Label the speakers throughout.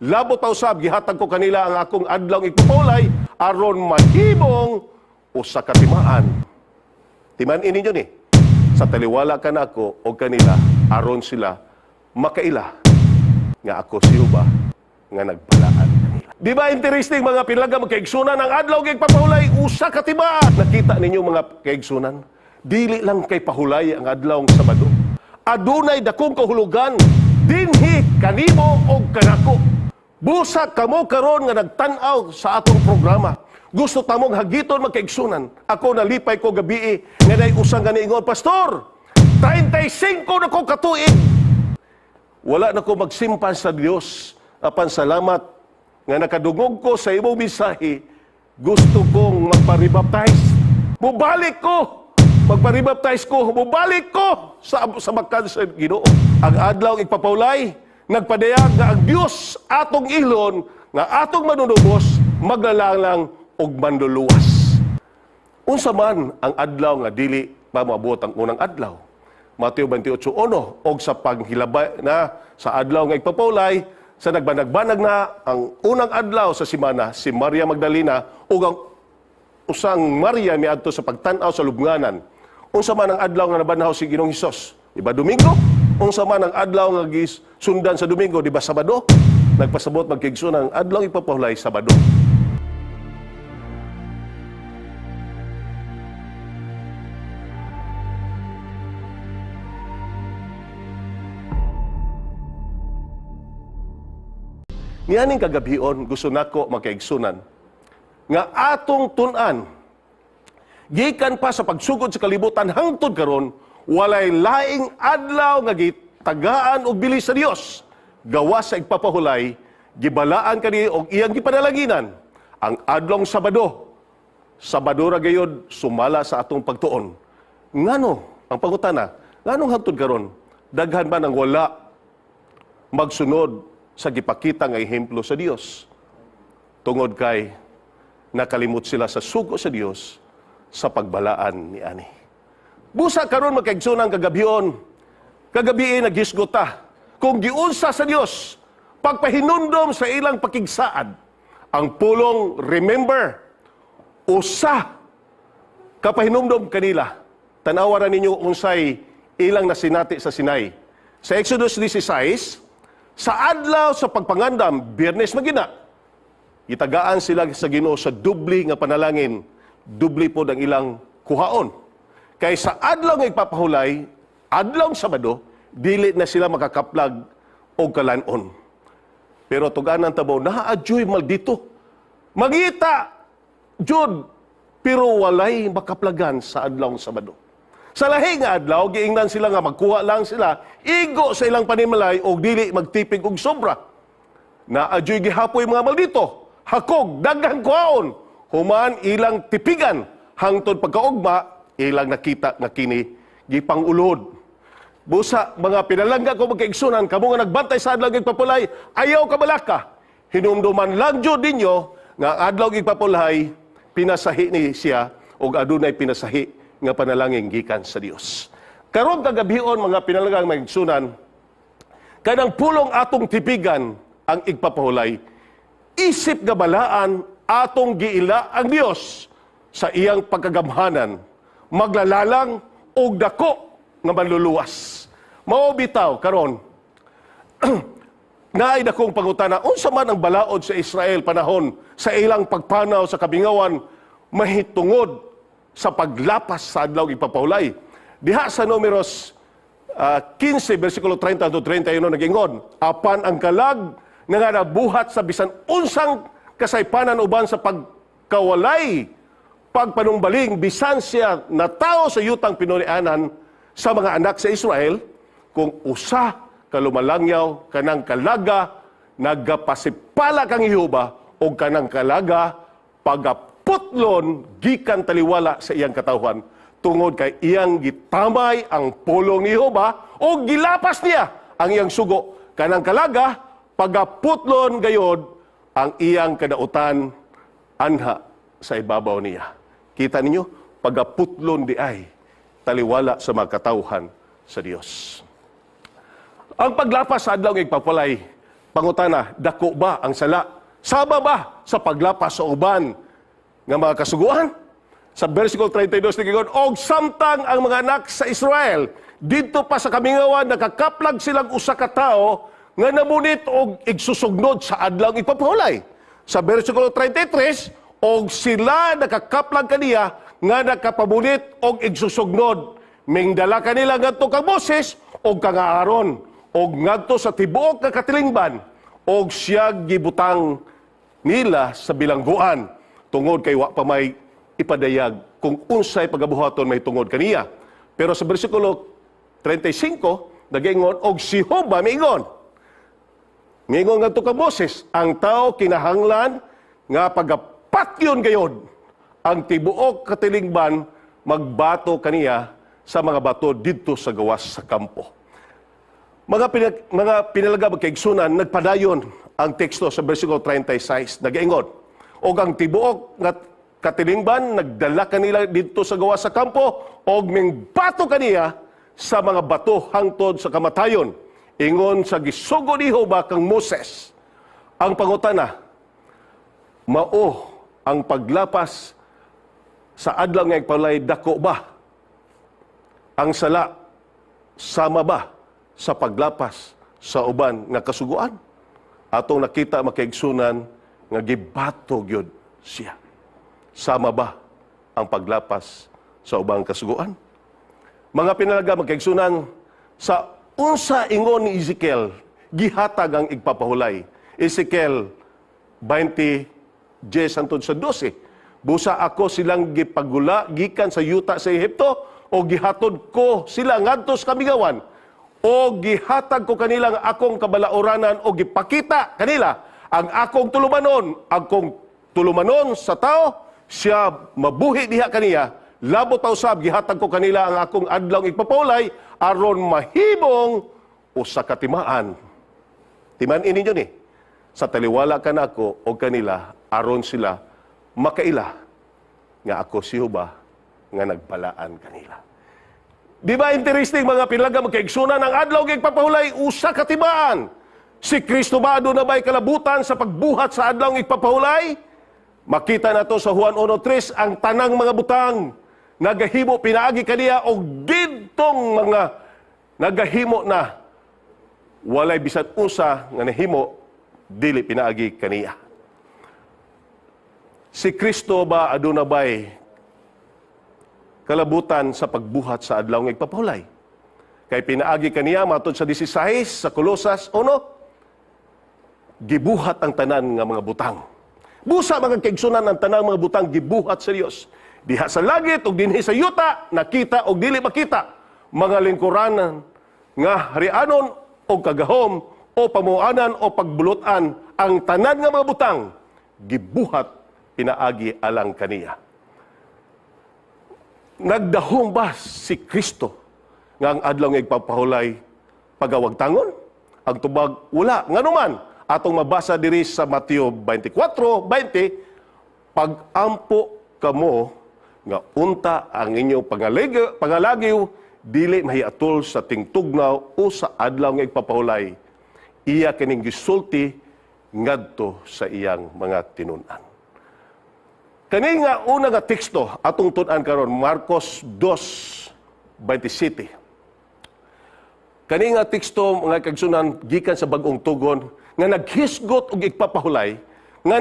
Speaker 1: Labot pa usab gihatag ko kanila ang akong adlaw ipupulay aron mahimong usa ka timaan. Timan-in ninyo ni sa taliwala kanako o kanila aron sila makaila nga ako si Jehova nga nagbalaan kanila. Di ba interesting mga pinlaga magkaigsunan ang adlaw kay papahulay usa ka timaan. Nakita ninyo mga kaigsunan, dili lang kay pahulay ang adlaw ng Sabado. Adunay dakong kahulugan dinhi kanimo o kanako. Busa kamo karon nga nagtan-aw sa atong programa. Gusto tamong hagiton magkaigsunan. Ako nalipay ko gabi nga nay usang ganiingon, Pastor, 35 na ko katuig. Wala na ko magsimpan sa Dios. Apan salamat nga nakadungog ko sa imong mensahe. Gusto kong magparibaptize. Mubalik ko. Magparibaptize ko. Mubalik ko sa bakan sa Ginoo. Ang adlaw igpapaulay, nagpadayag nga ang Dios atong ilon nga atong manunubos maglalang og manluluwas. Unsa man ang adlaw nga dili pa maabot ang unang adlaw. Mateo 28:1 og sa paghilabay na sa adlaw nga igpapaulay sa nagbanag-banag na ang unang adlaw sa semana si Maria Magdalena ug ang usang Maria miadto sa pagtan-aw sa lubnganan. Unsa man ang adlaw nga nabanhaw si Ginoong Hesus? Diba Domingo? Unsa man ang adlaw nga sundan sa Domingo? Diba Sabado? Nagpasabot magkaigsunan ang adlaw ipapahulay Sabado. Nianing kagabion, gusto nako makaigsunan nga atong tun-an gikan pa sa pagsugod sa kalibutan hangtod karon walay laing adlaw nga gitagaan og bilis sa Dios. Gawas sa igpapahulay, gibalaan kani og iyang gipanalanginan ang adlong Sabado. Sabado ra gayud sumala sa atong pagtuon. Ngano ang pangutana? Nganong hangtod karon daghan ba nang wala magsunod sa gipakita nga ehemplo sa Dios? Tungod kay nakalimot sila sa sugo sa Dios sa pagbalaan ni ani. Busa karon magkaigsunan kagabion. Kagabi nagisgota kung giunsa sa Dios pagpahinumdom sa ilang pakigsaad ang pulong remember usa kapahinumdom kanila. Tanawa ra ninyo unsay ilang nasinati sa Sinai. Sa Exodus 16 sa adlaw sa pagpangandam, Biyernes magina, itagaan sila sa Ginoo sa dubli nga panalangin. Dubli po ang ilang kuhaon. Kay sa adlaw nga ipapahulay, adlaw Sabado, dili na sila makakaplag o kalanon. Pero tuganan tabaw, naadyoy maldito. Magita, Jud, pero walay makaplagan sa adlaw Sabado. Sa lahi nga adlaw, giingnan sila nga magkuha lang sila, igo sa ilang panimalay o dili magtipig og sobra. Naadyoy gihapoy mga maldito, hakog, daghan kuhaon, human ilang tipigan, hangtod pagkaugma, ilang nakita nga kini gipangulod. Busa, mga pinalangga ko magkaigsunan, kamo nga nagbantay sa adlaw igpapulay, ayaw kabalaka. Hinumduman lang jud ninyo nga adlaw igpapulay, pinasahi ni siya o adunay pinasahi nga panalangin gikan sa Dios. Karon kagabion mga pinalanggang magigsunan, kanang pulong atong tipigan ang igpapahulay, isip nga balaan atong giila ang Dios sa iyang pagkagamhanan, maglalalang og dako nga manluluwas. Mao bitaw karon naay dakong pangutana, unsa man ang balaod sa Israel panahon sa ilang pagpanaw sa kabingawan mahitungod sa paglapas sa adlaw ipapahulay. Diha sa Números 15 versikulo 30 to 31 nagingon, apan ang kalag nga nabuhat sa bisan unsang kasaypanan uban sa pagkawalay pagpanumbaling bisan siya na tao sa yutang pinurianan sa mga anak sa Israel, kung usa kalumalangyaw kanang kalaga nagapasipala kang Jehova o kanang kalaga pagaputlon gikan taliwala sa iyang katawhan tungod kay iyang gitamay ang pulong ni Jehova o gilapas niya ang iyang sugo. Kanang kalaga pagaputlon gayod ang iyang kadautan anha sa ibabaw niya. Kita ninyo, pagaputlon di ay taliwala sa mga katawhan sa Dios. Ang paglapas sa adlaw ng igpapulay, pangutana, dako ba ang sala? Sama ba sa paglapas sa uban nga mga kasuguan? Sa versikulo 32 nigingon, og samtang ang mga anak sa Israel didto pa sa kamingawan nakakaplag silang usa ka tawo nga namunit og igsusugnod sa adlaw ipapahulay. Sa versikulo 33, og sila nakakaplag kaniya nga nakapamunit og igsusugnod mingdala kanila ngadto kang Moses og kang Aaron og ngadto sa tibuok nga katilingban og siya gibutang nila sa bilangguan tungod kay wa pa may ipadayag kung unsay pagabuhaton may tungod kaniya. Pero sa bersikulo 35 nagingon og si Jehovah miingon ngadto kang Moses, ang tao kinahanglan nga pagapatyon gayod ang tibuok katilingban magbato kaniya sa mga bato didto sa gawas sa kampo. Mga pinalaga magkaigsunan, nagpadayon ang teksto sa versikulo 36, nag-ingon, og ang tibuok nga katilingban, nagdala kanila dito sa gawa sa kampo, og mingbato kaniya sa mga bato hangtod sa kamatayon. Ingon sa gisugo ni Jehovah kang Moses. Ang pangutana, mao ang paglapas sa adlaw nga ipalay dako ba? Ang sala, sama ba sa paglapas sa uban nga kasuguan? Atong nakita makaigsunan nga gibato gyud siya. Sama ba ang paglapas sa ubang kasuguan? Mga pinalaga magkaigsunan, sa unsa ingon ni Ezekiel, gihatag ang igpapahulay. Ezekiel 20, 10 hangtod sa 12. Busa ako silang gipagula, gikan sa yuta sa Ehipto, o gihatod ko sila ngadto sa kamigawan, o gihatag ko kanila ang akong kabalaoranan, o gipakita kanila ang akong tulumanon sa tao, siya mabuhi diha kaniya, labot pa usab gihatag ko kanila ang akong adlaw ipapulay aron mahimong usa ka timaan. Timan-in ninyo ni sa taliwala kanako o kanila aron sila makaila nga ako si Jehovah nga nagbalaan kanila. Di ba interesting mga pinalaga magkaigsunan ang adlaw ipapahulay usa ka timaan? Si Kristo ba aduna ba'y kalabutan sa pagbuhat sa adlaw ipapahulay? Makita na to sa Juan 1:3, ang tanang mga butang, nagahimo pinaagi kaniya o gintong mga nagahimo na walay bisan usa nga nahimo, dili pinaagi kaniya. Si Kristo ba aduna ba'y kalabutan sa pagbuhat sa adlaw nga ipapahulay? Kay pinaagi kaniya, matod sa 16 sa Kolosas 1, gibuhat ang tanan nga mga butang. Busa mga kaigsunan ang tanang mga butang gibuhat sa Dios. Diha sa langit ug dinhi sa yuta, nakita ug dili makita, mga lingkuranan nga harianon o kagahom o pamuanan o pagbulutan, ang tanan nga mga butang gibuhat pinaagi alang kaniya. Nagdahom ba si Kristo nga ang adlaw nga igpapahulay pagawagtangon? Ang tubag wala nganuman. Atong mabasa diri sa Mateo 24:20, pag-ampo kamo nga unta ang inyong pangalagiw, dili mahiatol sa tingtugnaw o sa adlaw nga igpapahulay. Iya kining gisulti ngadto sa iyang mga tinun-an. Kani nga una nga teksto atong tun-an karon, Marcos 2:27. Kani nga teksto mga kagsunan gikan sa bag-ong tugon nga naghisgot og igpapahulay nga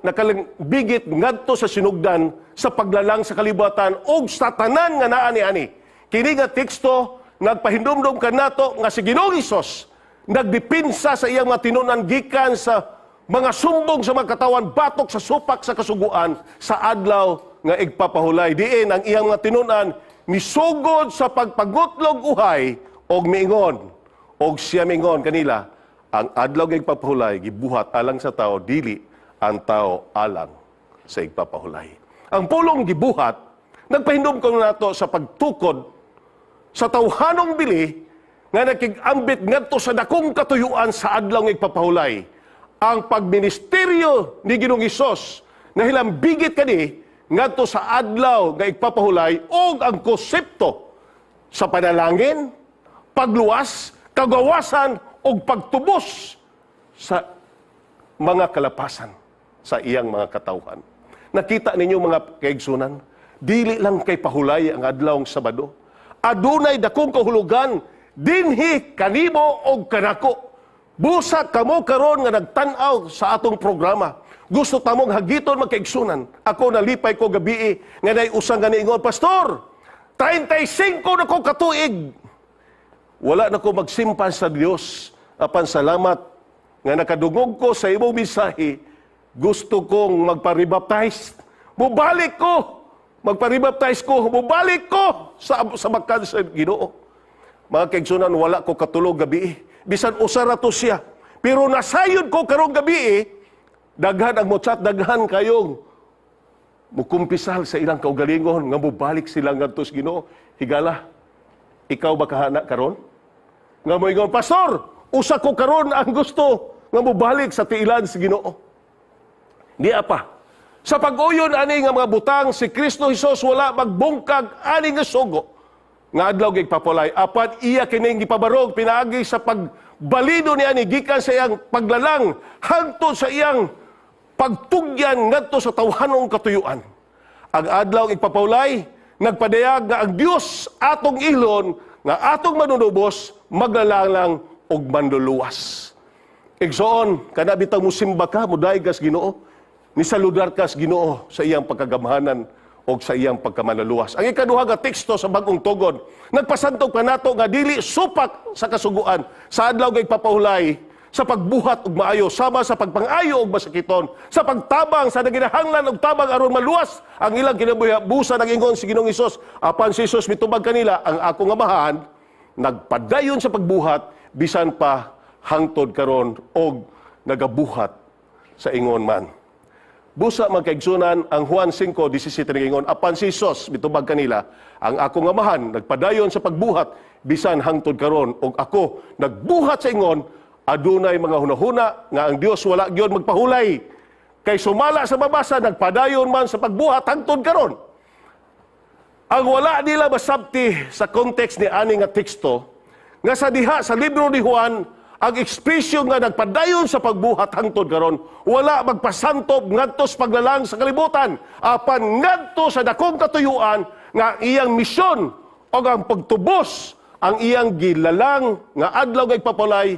Speaker 1: nakalangbigit ngadto sa sinugdan sa paglalang sa kalibutan og sa tanan nga naa niani. Kini nga teksto nagpahindumdum kanato nga si Ginoong Hesus nagdipinsa sa iyang mga tinunan gikan sa mga sumbong sa mga katawan, batok sa supak sa kasuguan sa adlaw nga igpapahulay. Diin ang iyang mga tinunan misugod sa pagpagutlog uhay og miingon og siya miingon kanila, ang adlaw nga igpapahulay gibuhat alang sa tao, dili ang tao alang sa igpapahulay. Ang pulong gibuhat nagpahindom ko nato sa pagtukod sa tawhanong bili nga nakig-ambit ngadto sa dakong katuyuan sa adlaw nga igpapahulay. Ang pagministeryo ni Ginoong Hesus na hilambigit kani ngadto sa adlaw nga igpapahulay og ang konsepto sa panalangin, pagluwas, kagawasan og pagtubos sa mga kalapasan sa iyang mga katawhan. Nakita ninyo mga kaigsunan, dili lang kay pahulay ang adlawng Sabado. Adunay dakong kahulugan dinhi kanimo og kanako. Busa kamo karon nga nagtan-aw sa atong programa. Gusto tamong hagiton magkaigsunan. Ako nalipay ko gabi nga nay usang ganiingon, Pastor, 35 na ko katuig. Wala na ko magsimpan sa Dios. Apan salamat nga nakadungog ko sa imong mensahe. Gusto kong magpa-rebaptize. Mubalik ko. Magpa-rebaptize ko. Mubalik ko sa bakan sa Ginoo. Mga kaigsunan, wala ko katulog gabi. Bisan usara to siya. Pero nasayod ko karong gabi, daghan ang mochat, daghan kayong mukumpisal sa ilang kaugalingon nga mubalik sila ngadto sa Ginoo. Higala, ikaw ba kahana karon? Nga mo ingon, Pastor, usa ko karon ang gusto nga mubalik sa tiilan sa Ginoo. Di apa. Sa pag-uyon ani nga mga butang, si Kristo Hesus wala magbungkag ani nga sugo nga adlaw gigpapulay. Apan iya kining gipabarog pinaagi sa pagbalido ni ani gikan sa iyang paglalang hangtod sa iyang pagtugyan ngadto sa tawhanong katuyuan. Ang adlaw igpapulay nagpadayag nga ang Dios atong ilon nga atong manunubos maglalang og manluluwas. Igsoon kana bitang musimba ka muday kas Ginoo ni saludar kas Ginoo sa iyang pagkagamhanan o sa iyang pagkamanaluwas. Ang ikaduha nga teksto sa bagong tugon, nagpasantog pa nato nga dili supak sa kasuguan sa adlaw nga ipapahulay sa pagbuhat og maayo sama sa pagpangayo og masakiton, sa pagtabang sa naginahanglan og tabang aron maluwas ang ilang kinabuhi. Busa nag-ingon si Ginoong Hesus, apan si Hesus mitubag kanila, ang akong amahan nagpadayon sa pagbuhat bisan pa hangtod karon og nagabuhat sa ingon man. Busa magkaigsunan ang Juan 5:17 nag-ingon, apan si Hesus mitubag kanila, ang akong amahan nagpadayon sa pagbuhat bisan hangtod karon og ako nagbuhat sa ingon. Adunay mga hunahuna nga ang Dios wala gyud magpahulay kay sumala sa mabasa nagpadayon man sa pagbuhat hangtod karon. Ang wala nila masabti sa context ni ani nga teksto nga sa diha sa libro ni Juan ang ekspresyon nga nagpadayon sa pagbuhat hangtod karon wala magpasantob ngadto sa paglalang sa kalibutan, apan ngadto sa dakong katuyuan nga iyang misyon o ang pagtubos ang iyang gilalang nga adlaw nga ipapulay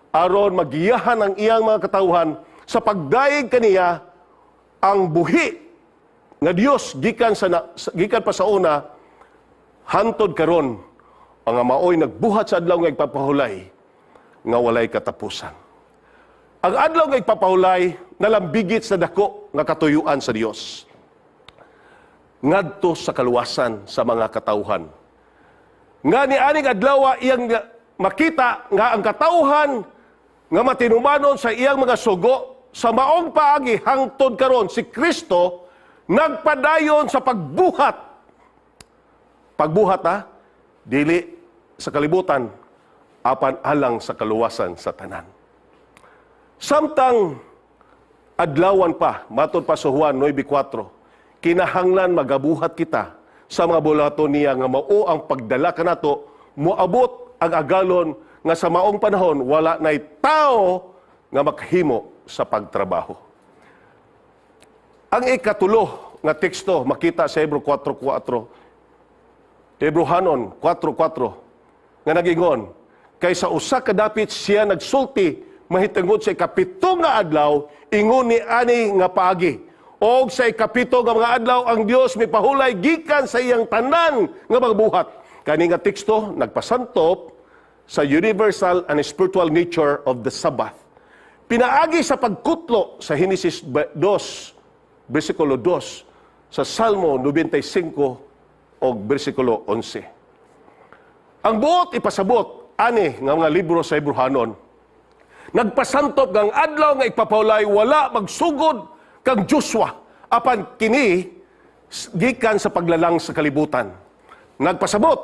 Speaker 1: aron magiyahan ang iyang mga katawhan sa pagdaig kaniya ang buhi nga Dios gikan pa sa una hantod karon ang maoy nagbuhat sa adlaw nga ipapahulay nga walay katapusan. Ang adlaw nga ipapahulay nalambigit sa dako nga katuyuan sa Dios ngadto sa kaluwasan sa mga katawhan. Nga ni aning adlaw iyang makita nga ang katawhan nga matinumanon sa iyang mga sugo sa maong paagi hangtod karon si Kristo nagpadayon sa pagbuhat. Pagbuhat dili sa kalibutan apan alang sa kaluwasan sa tanan. Samtang adlawan pa, matod pa sa Juan 9:4, kinahanglan magabuhat kita sa mga bulaton niya nga mao ang pagdala kanato moabot ang agalon nga sa maong panahon wala nay tao nga makahimo sa pagtrabaho. Ang ikatulo nga teksto makita sa Hebreo 4:4, Hebrehanon 4:4 nga nagingon, kaysa usa ka dapit siya nagsulti mahitungod sa ikapito nga adlaw ingon ni ani nga paagi. Og sa ikapito nga mga adlaw ang Dios mipahulay gikan sa iyang tanan nga magbuhat. Kani nga teksto nagpasantop sa universal and spiritual nature of the Sabbath. Pinaagi sa pagkutlo sa Henesis 2, versikulo 2, sa Salmo 95 o versikulo 11. Ang buot ipasabot ani nga mga libro sa Hebrehanon, nagpasantop nga ang adlaw nga ipapahulay wala magsugod kang Joshua apan kini gikan sa paglalang sa kalibutan. Nagpasabot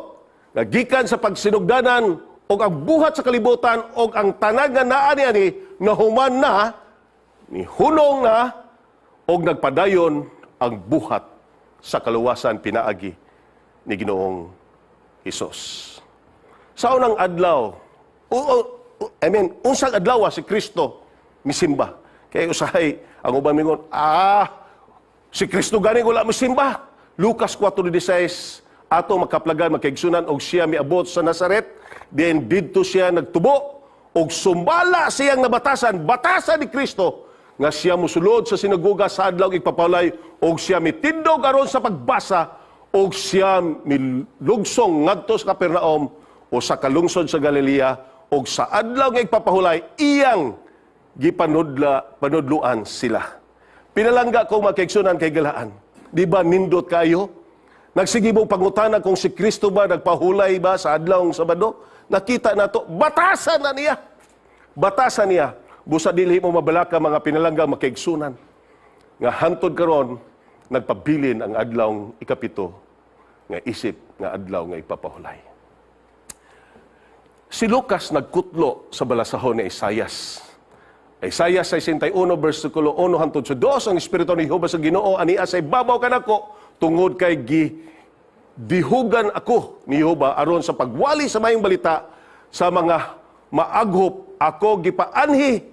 Speaker 1: nga gikan sa pagsinugdanan og ang buhat sa kalibutan og ang tanang nga naa niani nahuman na ni hunong na og nagpadayon ang buhat sa kaluwasan pinaagi ni Ginoong Hesus. Sa unang adlaw, unsang adlaw si Kristo misimba. Kaya usahay, ang ubang mingon, si Kristo gani wala misimba. Lucas 4:16, ato makaplagan, makaigsunan, og siya miabot sa Nazaret, then didto siya nagtubo, og sumbala siyang nabatasan, batasan ni Kristo, nga siya musulod sa sinagoga sa adlaw igpapawlay, og siya mitindog aron sa pagbasa, og siya milugsong ngadto sa Capernaum, o sa kalungsod sa Galilea, og sa adlaw nga igpapahulay, iyang panudluan sila. Pinalangga kong makaigsunan kay galaan. Di ba nindot kayo? Nagsigibong pangutana kung si Kristo ba nagpahulay ba sa adlaw ng Sabado? Nakita na to, batasan na niya. Batasan niya. Busa dili mo mabalaka mga pinalangga makaigsunan. Nga hantod karon nagpabilin ang adlaw ng ikapito nga isip nga adlaw nga ipapahulay. Si Lucas nagkutlo sa balasahon ni Isaias. Isaiah 61, versikulo 1 hangtod sa 2, ang Espiritu ni Jehova sa Ginoo ania sa ibabaw kanako tungod kay dihugan ako ni Jehova aron sa pagwali sa mayong balita sa mga maaghop. Ako gipaanhi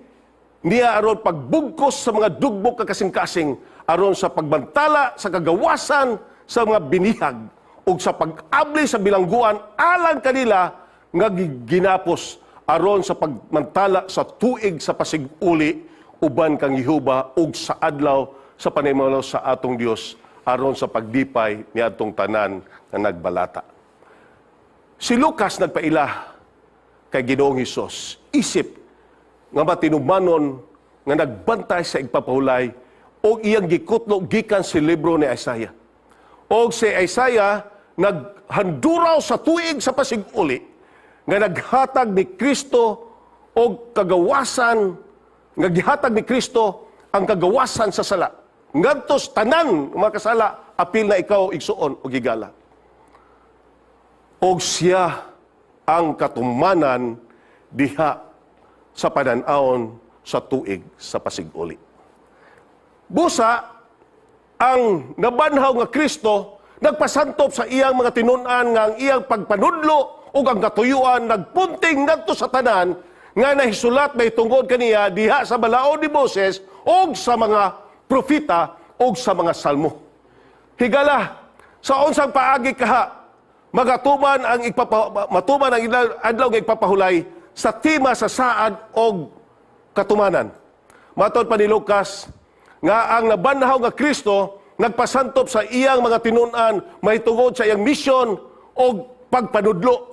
Speaker 1: niya aron pagbugkos sa mga dugbok kakasing-kasing, aron sa pagbantala sa kagawasan sa mga binihag ug sa pag-abli sa bilangguan alang kanila nga ginapos, aron sa pagmantala sa tuig sa pasiguli uban kang Jehova ug sa adlaw sa panimulaw sa atong Dios aron sa pagdipay ni atong tanan nga nagbalata. Si Lucas nagpaila kay Ginoong Hesus, isip nga matinubmanon nga nagbantay sa igpapahulay o iyang gikutlo gikan sa libro ni Isaiah. O si Isaiah naghanduraw sa tuig sa pasiguli nga naghatag ni Kristo o kagawasan, nga gihatag ni Kristo ang kagawasan sa sala. Ngadtos tanan mga kasala, apil na ikaw igsuon o gigala. O siya ang katumanan diha sa panan-aon sa tuig sa pasiguli. Busa, ang nabanhaw nga Kristo nagpasantop sa iyang mga tinunan nga ang iyang pagpanudlo o ang katuyuan nagpunting ngadto sa tanan nga nahisulat may tungod kaniya diha sa balaod ni Moses o sa mga propita o sa mga salmo. Higala, sa unsang paagi kaha, matuman ang adlaw nga igpapahulay sa tema sa saad o katumanan. Matod pa ni Lucas, nga ang nabanhaw nga Kristo nagpasantop sa iyang mga tinunan may tungod sa iyang mission o pagpanudlo.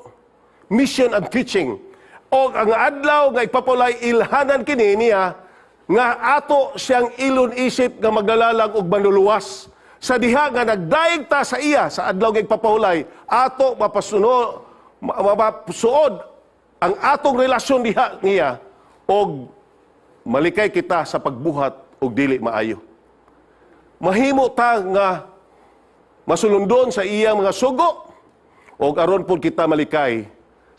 Speaker 1: Mission and teaching. O ang adlaw nga ipapulay ilhanan kini niya nga ato siyang ilon isip nga magdalalang og manluluwas. Sa diha nga nagdaig ta sa iya sa adlaw nga ipapahulay, ato mapasuod ang atong relasyon diha niya og malikay kita sa pagbuhat og dili maayo. Mahimo ta nga masulundon sa iyang mga sugo og aron pud kita malikay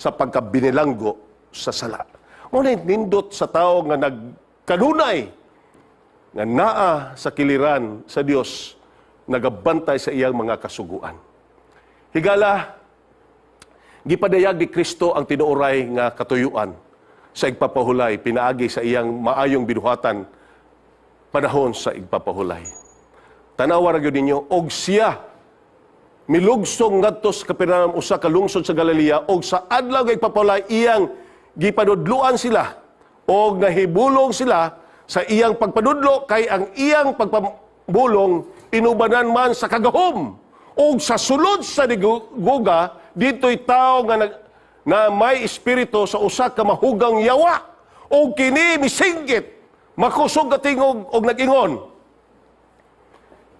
Speaker 1: sa pagkabinilanggo sa sala. Muna nindot sa tao nga nagkanunay nga naa sa kiliran sa Dios, nagabantay sa iyang mga kasuguan. Higala, gipadayag ni Kristo ang tinuoray nga katuyuan sa igpapahulay, pinaagi sa iyang maayong binuhatan panahon sa igpapahulay. Tanawa ra gyud ninyo, og siya milugsong ngadto sa Capernaum usa ka lungsod sa Galilea og sa adlaw nga igpapahulay iyang gipanudluan sila og nahibulong sila sa iyang pagpanudlo kay ang iyang pagpabulong inubanan man sa kagahom og sa sulod sa diguga dito'y tao nga na may espiritu sa usa ka mahugang yawa og kini misinggit makusog katingog og nag-ingon.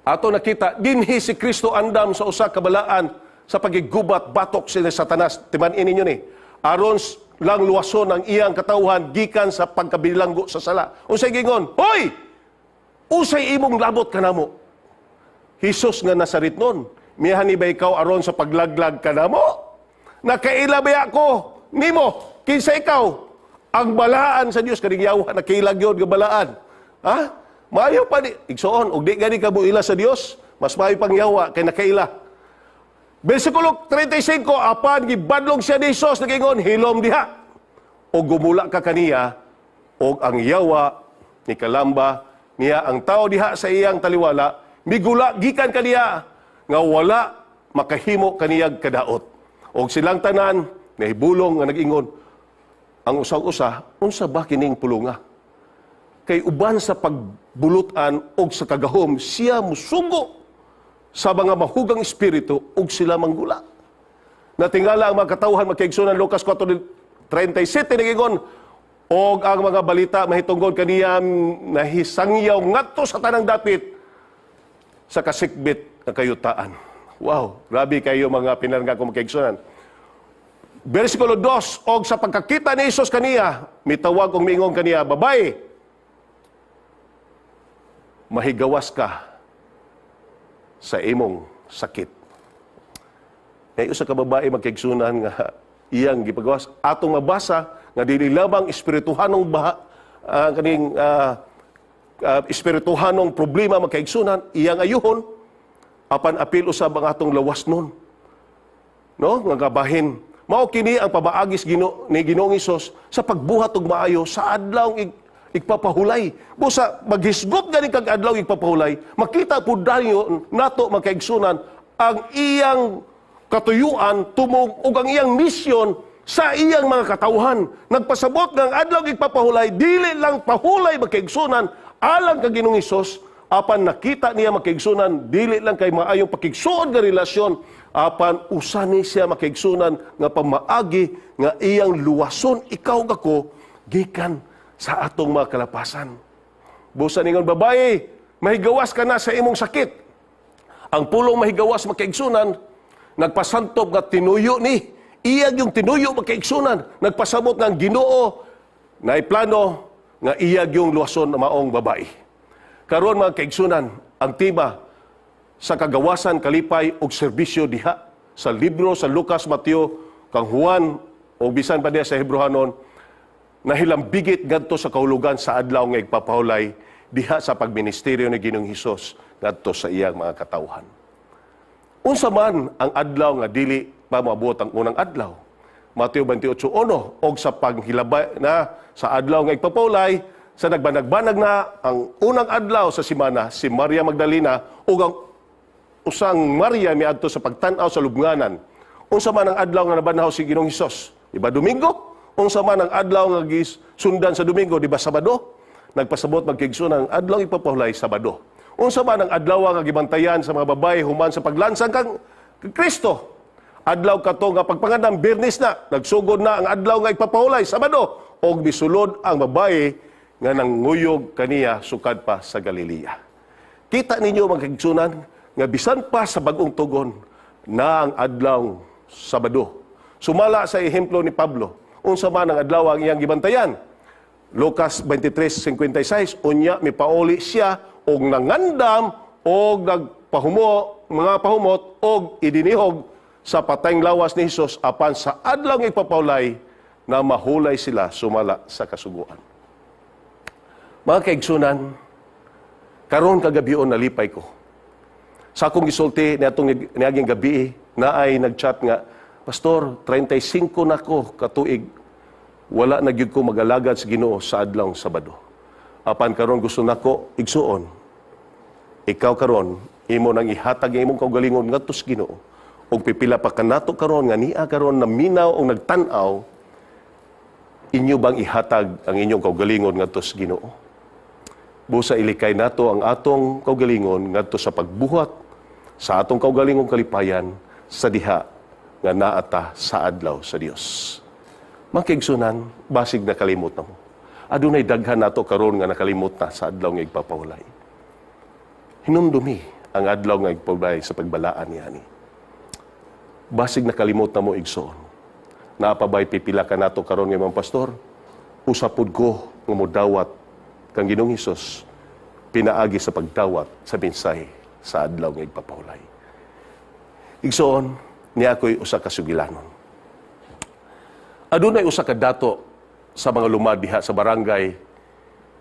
Speaker 1: Ato nakita, dinhi si Kristo andam sa usa kabalaan sa pagigubat batok sila Satanas. Timan-in ninyo ni. Aron lang luwason ang iyang katawhan gikan sa pagkabilanggo sa sala. Unsay gingon, hoy! Usay imong labot kanamo. Hesus nga Nazaretnon, miyahani ba ikaw aron sa paglaglag kanamo? Nakaila ba ako nimo? Kinsa ikaw? Ang balaan sa Dios kaning yawa nakailag yun nga balaan. Ha? Maayo pa ni, igsoon, ug di gani ka buila sa Dios, mas maayo pang yawa kay nakaila. Bersikulo 35, apan gibadlong siya ni Jesus, nagingon, hilom diha. O gumula ka kaniya, o ang yawa ni kalamba niya ang tao diha sa iyang taliwala, migula gikan kaniya nga wala makahimo kaniyag kadaot. Og silang tanan nahibulong nga nag-ingon, ang usag-usa, unsa ba kining pulunga? Kay uban sa pagbulutan og sa kagahom, siya musugo sa mga mahugang espiritu og sila manggula. Natingala ang mga katawhan magkaigsunan Lucas 4:37 nag-ingon, og ang mga balita mahitungod kaniya nahisangyaw ngadto sa tanang dapit sa kasikbit nga kayutaan. Wow, grabe kayo mga pinarangga ko magkaigsunan. Versikulo 2, og sa pagkakita ni Jesus kaniya, mitawag og miingon kaniya, babae, mahigawas ka sa imong sakit. Ngayon sa kababae magkaigsunan nga iyang gipagawas. Atong mabasa nga dili lamang espirituhanong espirituhanong problema magkaigsunan, iyang ayuhon, apan apil usab ang atong lawas nun. No? Nga gabahin. Mao kini ang pabaagis ni Ginoong Hesus sa pagbuhat og maayo sa adlaw igpapahulay. Busa maghisgot gani kag adlaw igpapahulay, makita pud dayon nato magkaigsunan ang iyang katuyuan tumog ug ang iyang misyon sa iyang mga katawhan. Nagpasabot nga ang adlaw igpapahulay dili lang pahulay magkaigsunan alang kag Ginoong Hesus, apan nakita niya magkaigsunan dili lang kay maayong pakigsuon nga relasyon, apan usa ni siya makaigsunan nga pamaagi nga iyang luwason ikaw gako gikan sa atong mga kalapasan. Busa ningon, babae, mahigawas ka na sa imong sakit. Ang pulong mahigawas makaigsunan, nagpasantop nga tinuyo ni. Iyag yung tinuyo makaigsunan. Nagpasabot nga ang Ginoo na iplano nga iyag yung luwason na maong babae. Karon mga kaigsunan, ang tema sa kagawasan, kalipay ug serbisyo diha sa libro sa Lucas, Mateo, kang Juan o bisan pa diha sa Hebrehanon, nahilambigit ngadto sa kahulugan sa adlaw nga igpapahulay diha sa pagministeryo ni Ginoong Hesus ngadto sa iyang mga katawhan. Unsa man ang adlaw nga dili pa maabot ang unang adlaw? Mateo 28:1, og sa panghilabay na sa adlaw nga igpapahulay, sa nagbanag-banag na ang unang adlaw sa semana, si Maria Magdalena ug ang usang Maria miadto sa pagtan-aw sa lubnganan. Unsa man ang adlaw nga nabanhaw si Ginoong Hesus? Diba Domingo? Unsa man ang adlaw nga sundan sa Domingo, di ba Sabado? Nagpasabot magkaigsunan ang adlaw ipapahulay Sabado. Unsa man ang adlaw nga gibantayan sa mga babae human sa paglansang kang Kristo? Adlaw kato nga pagpangandam Biyernes na, nagsugod na ang adlaw nga ipapahulay Sabado, og misulod ang babae nga nanguyog kaniya sukad pa sa Galilea. Kita ninyo magkaigsunan nga bisan pa sa bagong tugon na ang adlaw Sabado. Sumala sa ehemplo ni Pablo, unsa man ang adlaw ang iyang gibantayan. Lucas 23:56, unya mipauli siya og nangandam og mga pahumot og idinihog sa patayng lawas ni Hesus apan sa adlaw nga ipapahulay na mahulay sila sumala sa kasuguan. Mga kaigsunan, karon kagabion nalipay ko. Sa akong gisulti niaging gabi na ay nagchat nga, Pastor, 35 na ko katuig, wala na gyud ko magalagad sa Ginoo sa adlaw Sabado. Apan karon gusto nako igsuon. Ikaw karon imo nang ihatag imong kaugalingon ngadto sa Ginoo. Og pipila pa kanato karon nga niya karon naminaw o nagtan-aw, inyo bang ihatag ang inyong kaugalingon ngadto sa Ginoo? Busa ilikay nato ang atong kaugalingon ngadto sa pagbuhat sa atong kaugalingong kalipayan sa diha nga naata sa adlaw sa Dios. Makigsunan, basig na kalimot na mo. Adunay daghan nato karon nga nakalimot na sa adlaw nga igpapahulay. Hinumdumi ang adlaw nga igpapahulay sa pagbalaan niya ni. Basig na kalimot na mo igsoon. Naapabay pipila ka nato karon nga mga pastor, usapod ko nga modawat kang Ginoong Hesus pinaagi sa pagdawat sa mensahe sa adlaw nga igpapahulay. Igsoon, niya ako'y usa ka sugilanon. Adunay usa ka dato sa mga lumad diha sa barangay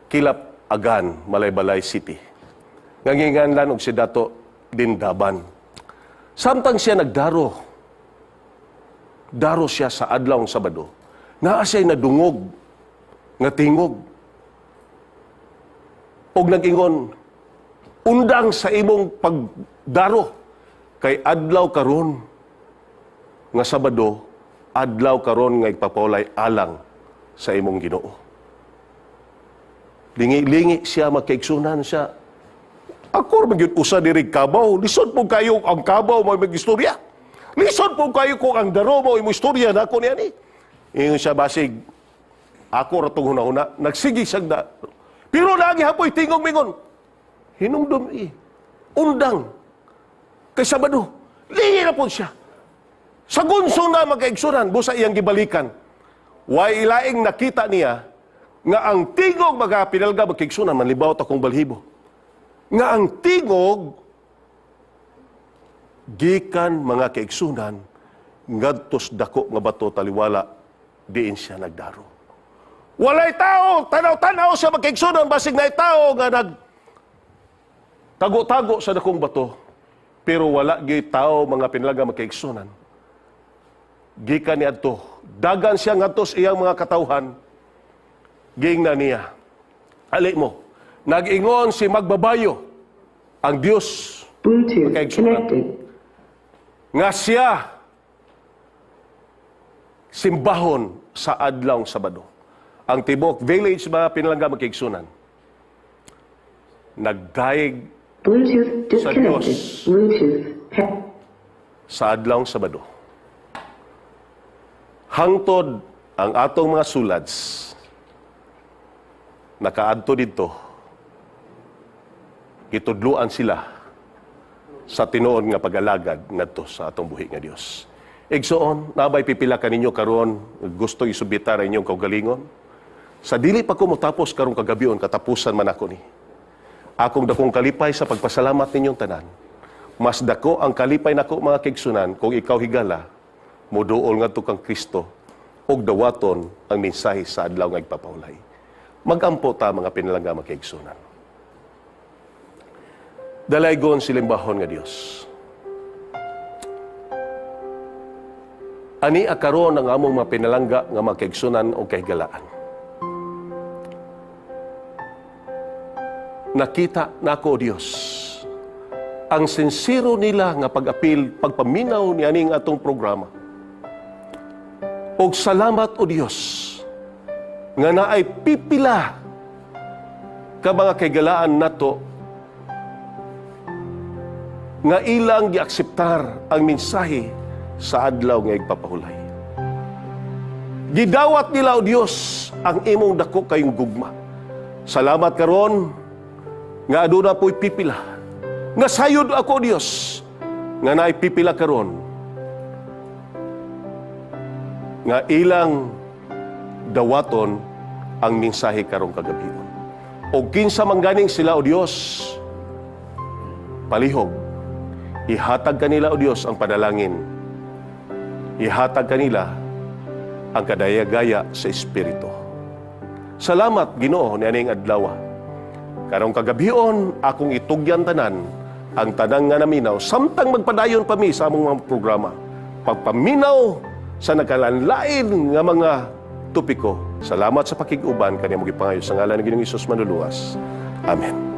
Speaker 1: Kilap Agan, Malaybalay City. Nganginganlan og si Dato Dindaban. Samtang siya nagdaro siya sa adlaw ng Sabado, naa siya'y nadungog, nga tingog. og nag-ingon, undang sa imong pagdaro kay adlaw karon nga Sabado, adlaw karon nga ipapawlay alang sa imong Ginoo. Lingi-lingi siya, magkaigsunan siya. Ako magyud usa diri Kabaw, lisod po kayo ang Kabaw mo mag-istorya. Lisod po kayo kung ang daro mo imo istorya na ako niya ni. Ingon siya basig, ako ratong hunahuna, nagsigi siya na. Pero lagi hapoy tingog mingon, hinumdum undang, kay Sabado, lingi na po siya. Sa gunso na magkaigsunan, busa iyang gibalikan. Way ilaing nakita niya, nga ang tingog magapinalga magkaigsunan, manlibaw ta kong balhibo. Nga ang tingog, gikan mga kaigsunan, ngadtos dako nga bato taliwala, diin siya nagdaro. Walay tao, tanaw-tanaw siya magkaigsunan, basig na tao nga tago-tago sa dakong bato, pero wala gi tao mga pinalaga magkaigsunan. Gikan niya to, dagan siya ngadtos iyang mga katawhan, giing na niya. Ali mo, nag-ingon si Magbabayo, ang Diyos,
Speaker 2: Bluetooth
Speaker 1: magkaigsunan,
Speaker 2: connected.
Speaker 1: nga siya simbahon sa adlaw Sabado. Ang tibok village ba pinalangga magkaigsunan. Nagdaig
Speaker 2: Bluetooth
Speaker 1: sa
Speaker 2: disconnected.
Speaker 1: Diyos
Speaker 2: Bluetooth.
Speaker 1: sa adlaw Sabado. Hangtod ang atong mga sulads, nakaadto dito, itudluan sila sa tinuod nga pag-alagad ngadto sa atong buhi nga Dios. Igsoon, nabay pipila ka ninyo karon gusto isubitar inyong kaugalingon. Sa dili pa ko motapos karong kagabion, katapusan man ako ni. Akong dakong kalipay sa pagpasalamat ninyong tanan. Mas dako ang kalipay nako mga kaigsunan kung ikaw higala, moduol ngadto kang Kristo og dawaton ang mensahe sa adlaw nga igpapawlay. Magampo ta mga pinalangga mga kaigsunan. Dalaygon silimbahon nga Dios. Ani akaron ang among mga pinalangga nga mga kaigsunan o kahigalaan. Nakita nako Dios ang sincero nila nga pag-apil, pagpaminaw ni aning atong programa. Og salamat o Dios nga naay pipila ka mga kahigalaan nato nga ilang giakseptar ang mensahe sa adlaw nga igpapahulay. Gidawat nila o Dios ang imong dako kayong gugma. Salamat karon nga aduna po'y pipila. Nga sayod ako Dios nga naay pipila karon nga ilang dawaton ang mensahe karong kagabion. O kinsa mangganing sila o Dios, palihog, ihatag kanila o Dios ang panalangin. Ihatag kanila ang kadaya-gaya sa Espiritu. Salamat Ginoo ni aning adlaw. Karong kagabion, akong itugyan tanan ang tanang nga naminaw, samtang magpadayon pa mi sa among mga programa. Pagpaminaw sa nakalanlain nga mga tupiko. Salamat sa pakiguban, kaniya mo gipangayo sa ngalan ng Ginoong Hesus Manluluwas. Amen.